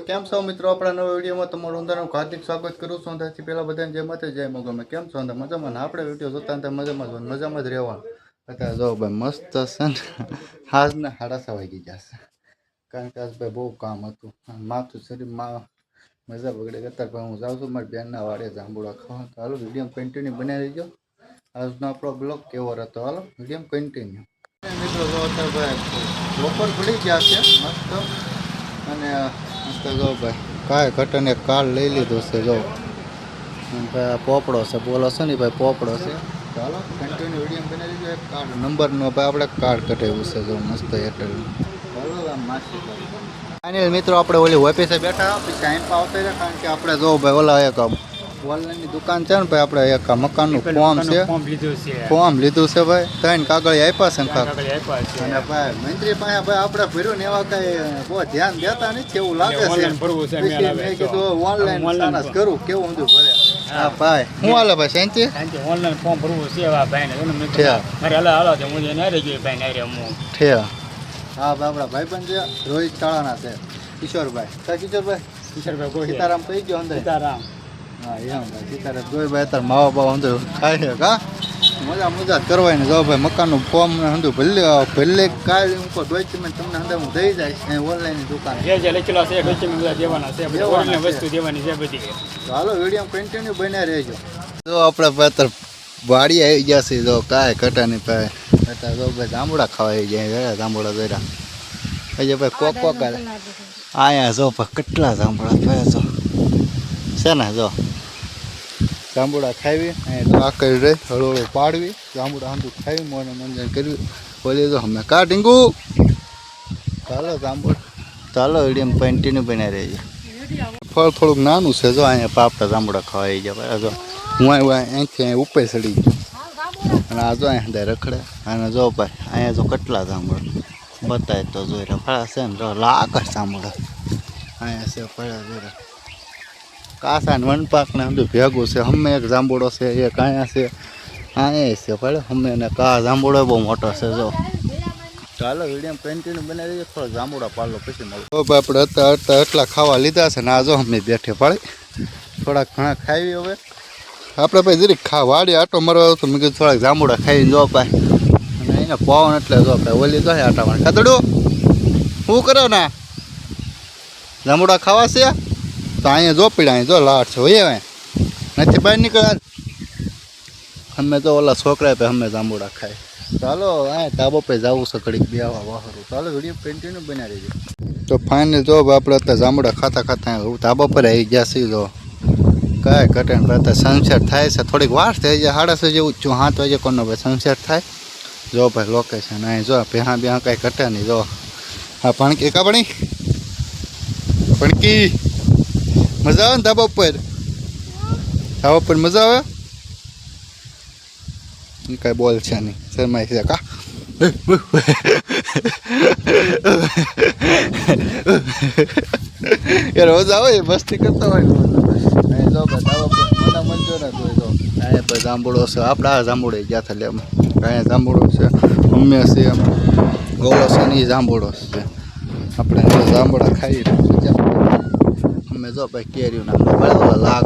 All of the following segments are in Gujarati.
કેમ છો મિત્રો? આપણા નવા વિડીયોમાં તમારું અંદરનું હાર્દિક સ્વાગત કરું છું. ત્યાંથી પહેલાં બધાને જય માતા જય મોગમે. કેમ છો? અંદર મજામાં ને આપણે વિડીયો જોતા અંદર મજામાં જ રહેવાનું. અત્યારે જો ભાઈ મસ્ત છે ને આજના 6:30 વાગી ગયા છે. કારણ કે આજ ભાઈ બહુ કામ હતું. માથું શરીરમાં મજા બગડે કરતા પણ હું જાઉં છું મારી બેનના વાડે જાંબુડા ખાવા. તો હાલો વિડીયો કન્ટિન્યુ બનાવી દેજો. આજનો આપણો બ્લોગ કેવો રહેતો હાલો વિડીયો કન્ટિન્યુ. મિત્રો જો અત્યારે ભાઈ બપોર પડી ગયા છે મસ્ત. અને મસ્ત જો ભાઈ કાંઈ ઘટને કાર્ડ લઈ લીધું છે જો ભાઈ પોપડો છે બોલો છે ને ભાઈ પોપડો છે. ચાલો કન્ટિન્યુ વિડીયો બનાવી દીધો. એક કાર્ડ નંબરનો ભાઈ આપણે કાર્ડ કઢાવ્યું છે જો મસ્ત એરટેલનું. ચાલો આમ માસી ફાઇનલ મિત્રો આપણે ઓલી ઓફિસે બેઠા પછી ટાઈમ પર આવતા રહ્યા. કારણ કે આપણે જો ભાઈ ઓલા એક ઓનલાઈનની દુકાન છે ને ભાઈ આપણે એક મકાનનું ફોર્મ લીધું છે ભાઈ. 3 કાગળ આપ્યા છે ને અને ભાઈ મંત્રી પાસે ભાઈ આપણે ભર્યું ને એવા કઈ બહુ ધ્યાન દેતા નથી એવું લાગે છે. મેં કીધું ઓનલાઈન કરું કેવું બધું ભરે. હા ભાઈ શું હાલે ભાઈ શાંતિ ઓનલાઈન ફોર્મ ભરવું છે ભાઈ હા આપણા ભાઈબંધ છે રોહિત ચાળાના છે કિશોરભાઈ. કિશોરભાઈ સીતારામ કહી ગયો અંદર સીતારામ. હા એમ ભાઈ સીતારામ જોઈભાઈ અત્યારે માવા બાવા અંદર ખાય છે કા મજા કરવાય ને જો ભાઈ મકાનનું ફોર્મ ને હંધું ભલે કાંઈ ઉપર ડોક્યુમેન્ટ તમને અંદર હું દઈ જાય ઓનલાઈન દુકાન જે લખેલો છે ડોક્યુમેન્ટ દેવાના છે વસ્તુ દેવાની છે બધી. તો હાલો વિડીયો કન્ટિન્યુ બન્યા રહેજો. જો આપણે અત્યારે વાડી આવી ગયા છે જો કાંઈ ઘટાની પાય અત્યારે જો ભાઈ જાંબુડા ખાવા આવી જાય જાંબુડા દોર્યા હજી ભાઈ કોક કરે અહીંયા જો ભાઈ કેટલા જાંબુડા થયા છો છે ને જો જાંબુડા ખાવી અહીંયા આકરી રહી હળવળું પાડવી જાંબુડા હાંધું ખાવી મોને મંજન કરવી બોલી તો અમે કા ઢીંગુ ચાલો જાંબુડા ચાલો વિડીયો કન્ટિન્યુ બન્યા રહેજો. ફળ થોડુંક નાનું છે જો અહીંયા પાપડા જાંબુડા ખાવા આવી ગયા જો હું અહીંથી અહીં ઉપર ચડી ગયો અને આ જો અહીંયા રખડે અને જો ભાઈ અહીંયા જો કેટલા જાંબુડા બતાય તો જોઈ રહ્યા ફળા છે ને જો લાકડ જાંબુડા અહીંયા છે ફળા જોઈ કાસા ને વનપાક ને બધું ભેગું છે. હમે એક જાંબુડો છે એક અહીંયા છે અહીંયા છે ફળે હમે ને કા જાંબુડો બહુ મોટો છે જો. ચાલો વિડીયો કન્ટિન્યુ બનાવી દઈએ. થોડા જાંબુડા પાડલો પછી મળે. આપણે એટલા ખાવા લીધા છે ને આ જો અમે બેઠે પાડી થોડાક ઘણા ખાવી હવે આપણે ભાઈ જરીક વાડી આટો મરવા તો મેં કીધું થોડાક જાંબુડા ખાઈને જો ભાઈ અને એને પવન એટલે જો ભાઈ ઓલી તો આટા મારે ખાતડું શું કરો ને જાંબુડા ખાવા છે તો અહીંયા જો પીડા અહીં જો લાટ છે હોય હવે નથી બહાર નીકળ્યા અમે તો ઓલા છોકરા પે અમે જાંબુડા ખાય. ચાલો અહીંયા ધાબો પે જવું છે ઘડીક બેવા વાહરું. ચાલો વિડીયો કન્ટિન્યુ બનાવી દેજો. તો ફાઇનલ જો આપણે અત્યારે જાંબુડા ખાતા ધાબા પર આવી ગયા છીએ જો કાંઈ ઘટે ને અત્યારે સનસેટ થાય છે થોડીક વાર થઈ જાય 6:30 જેવું 7 વાગે કોનો ભાઈ સનસેટ થાય જો ભાઈ લોકેશન અહીં જો બેહા કાંઈ ઘટે નહીં જો હા ભણકી કાપણી ભણકી મજા આવે ને ધાબા ઉપર મજા આવે કાંઈ બોલ છે નહીં શરમાઈ છે કા એ રોજ આવે મસ્તી કરતા હોય અહીં જો ધાબા પર મને મળજો ને તો જો અહીંયા પર જાંબુડો છે આપણે આ જાંબુડો ગયા હતા લે અહીંયા જાંબુડો છે અમે છે ગોળો છે ને એ જાંબુડો છે આપણે જાંબુડા ખાઈ અમે જો ભાઈ કેરીઓ ના લાગ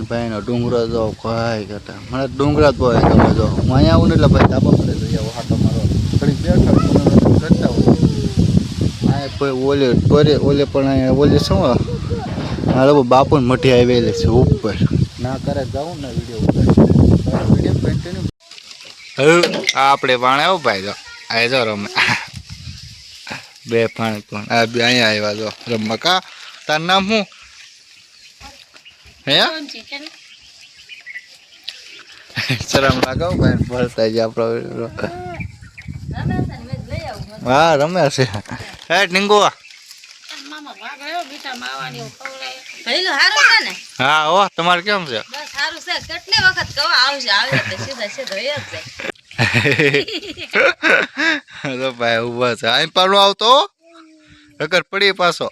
ભાઈ એનો ડુંગરો જો કાંઈ કરતા મને ડુંગરા જ બહુ ગમે જો હું અહીંયા આવું ને એટલે ભાઈ ધાબા પડે તો એવો હાથો મારો થોડીક બેઠા કરતા હોય અહીંયા કોઈ ઓલે પણ અહીંયા ઓલે શું આ લોકો બાપુને મઠી આવેલી છે ઉપર ના કરે જાઉં ને વિડીયો કન્ટિન્યુ આપણે વાણે આવો ભાઈ જો આ જો રમે બે પાણી પણ આ બે અહીંયા આવ્યા જો રમવા કા તાર નામ શું હે શરમ લાગાવ ભાઈ ભરતા જ આપણો હા રમે છે હે ડીંગુ હા ઓ તમારે કેમ છે તો ભાઈ ઉભા છે અહીં પાડો આવતો અગર પડી પાછો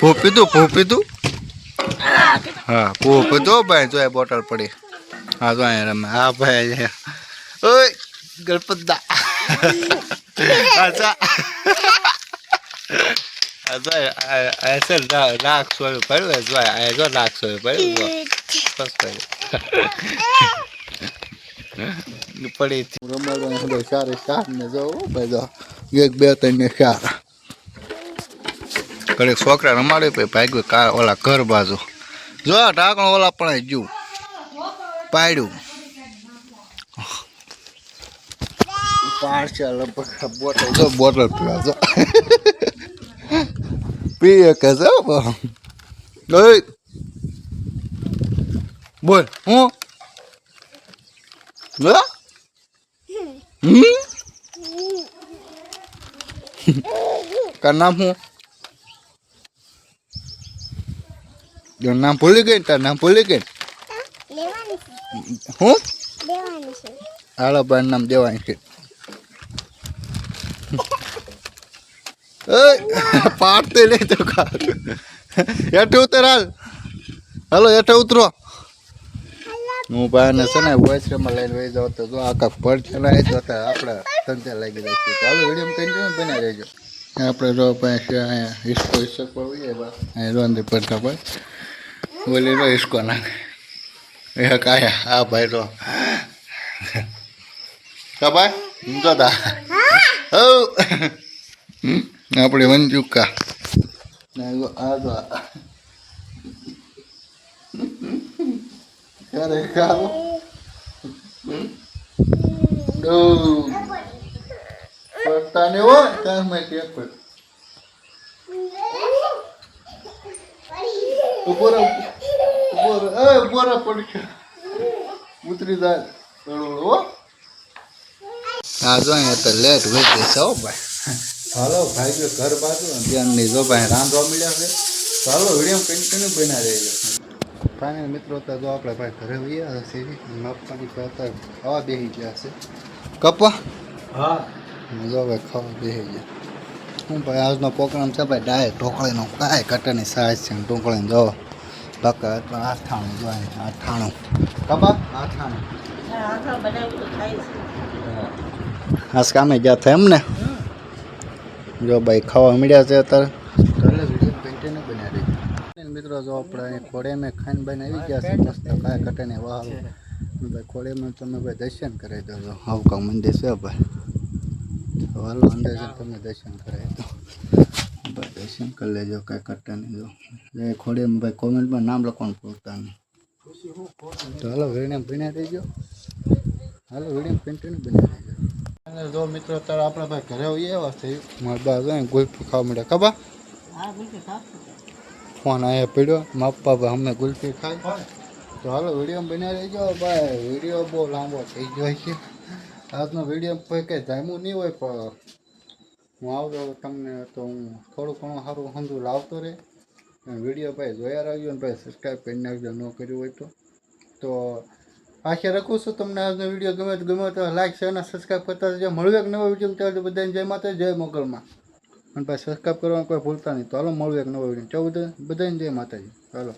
ભૂ પીધું હા ભૂ પીધું ભાઈ જો બોટલ પડી હા તો અહીંયા રમે હા ભાઈ ઓય ગણપતદા અચ્છા અચ્છા લાખ સોય પડ્યું જોય જો લાખ સોય પડ્યું બસ પડી રમવાનું સારે શાક ને જવું બધો એક બે ત્રણ ને શાક ઘરે છોકરા રમાડે પછી ભાગ્યું કાર ઓલા ઘર બાજુ જો ઢાંકણ ઓલા પણ જુ પાડ્યું પાડશે લગભગ બોટલ જો બોટલ પીવા જો પીએ કે છે બોલ હું કા નામ હું નામ ભૂલી ગઈ તાર નામ ભૂલી ગઈ હું હાલો ભાઈ નામ દેવાની છે પાડતે નહીં તો હેઠે ઉતર હાલો હેઠે ઉતરો હું ભાઈને છે ને વોઇસમાં લઈને વહી જાઉં તો જો આખા પડશે ને તો આપણે સંતે લાગી જાય છે હાલો વિડીયો કન્ટિન્યુ બના રહેજો આપણે જો પાસે અહીંયા હિસ્કો હોઈએ અહીંયા રોંધી પડતા ભાઈ બોલી રો હિસ્કો નાખે એ કાયા હા ભાઈ રો કા ભાઈ જો દા આપણે વંજુકા આ જો અરે ખાઓ પડતા ને હોય ત્યાં મેં કે પર ઉપર પડી ઉતરી જાય હો આ જો અહીંયા તો લેટ વહી ગઈ છે હો ભાઈ હાલો ભાઈ ગયો ઘર બાજુ ધ્યાન નહીં જો ભાઈ રાંધવા મળ્યા છે તો હાલો વિડીયો કન્ટિન્યુ બના રહેજો ફાઇનલ મિત્રો તો જો આપણે ભાઈ ઘરે વયા હશે માપવાની કરતા ખાવા બેસી ગયા છે કપા હા જો ભાઈ ખાવા બેસી ગયા હું ભાઈ આજનો પ્રોગ્રામ છે ભાઈ ડાયરેક્ટ ઢોકળીનો કાંઈ કટરની સાઈઝ છે ઢોકળીને જો બાકા એટલા આઠાણું જો આઠાણું કપા આઠાણું આજ કામે ગયા હતા એમ ને જો ભાઈ ખાવા મળ્યા છે અત્યારે વિડીયો કન્ટિન્યુ બનાવી મિત્રો જો આપણે ખોડે મેં ખાઈને બાઈને આવી ગયા છે મસ્ત કાંઈ કટે વાહ ભાઈ ખોડેમાં તમે ભાઈ દર્શન કરાવી દો હાવકા મંદિર છે ભાઈ હાલો અંદર તમે દર્શન કરાવી દો ભાઈ દર્શન કરી લેજો કાંઈ કટે નહીં જો એ ખોડેમાં ભાઈ કોમેન્ટમાં નામ લખવાનું ભૂલતા નહીં તો હાલો વિડીયો બનાવી દેજો હાલો વિડીયો કન્ટિન્યુ બનાવી દેજો જો મિત્રો અત્યારે આપણે ભાઈ ઘરે આવીએ એવા થયું મારા બા ગુલ્ફી ખાવા મળ્યા ખબર ફોન અહીંયા પડ્યો મારા પપ્પા અમે ગુલ્ફી ખાય તો હાલો વિડીયો બનાવી રહેજો ભાઈ વિડીયો બહુ લાંબો થઈ ગયો છે આજનો વિડીયો કોઈ કંઈ જામ્યું નહીં હોય પણ હું આવતો તમને તો હું થોડું ઘણું સારું સમજું લાવતો રહે વિડીયો ભાઈ જોયા રાખજો ને ભાઈ સબસ્ક્રાઈબ કરી નાખજો ન કર્યું હોય તો આશા રાખું છું તમને આજનો વિડીયો ગમે તો લાઈક શેર અને સબસ્ક્રાઈબ કરતા જજો મળ્યું એક નવો વિડીયો ત્યારે બધાને જય માતા જય મોગલમાં અને ભાઈ સબસ્ક્રાઈબ કરવાનું કોઈ ભૂલતા નહીં તો હાલો મળ્યું એક નવો વિડીયો ચાલો બધાને જય માતાજી ચાલો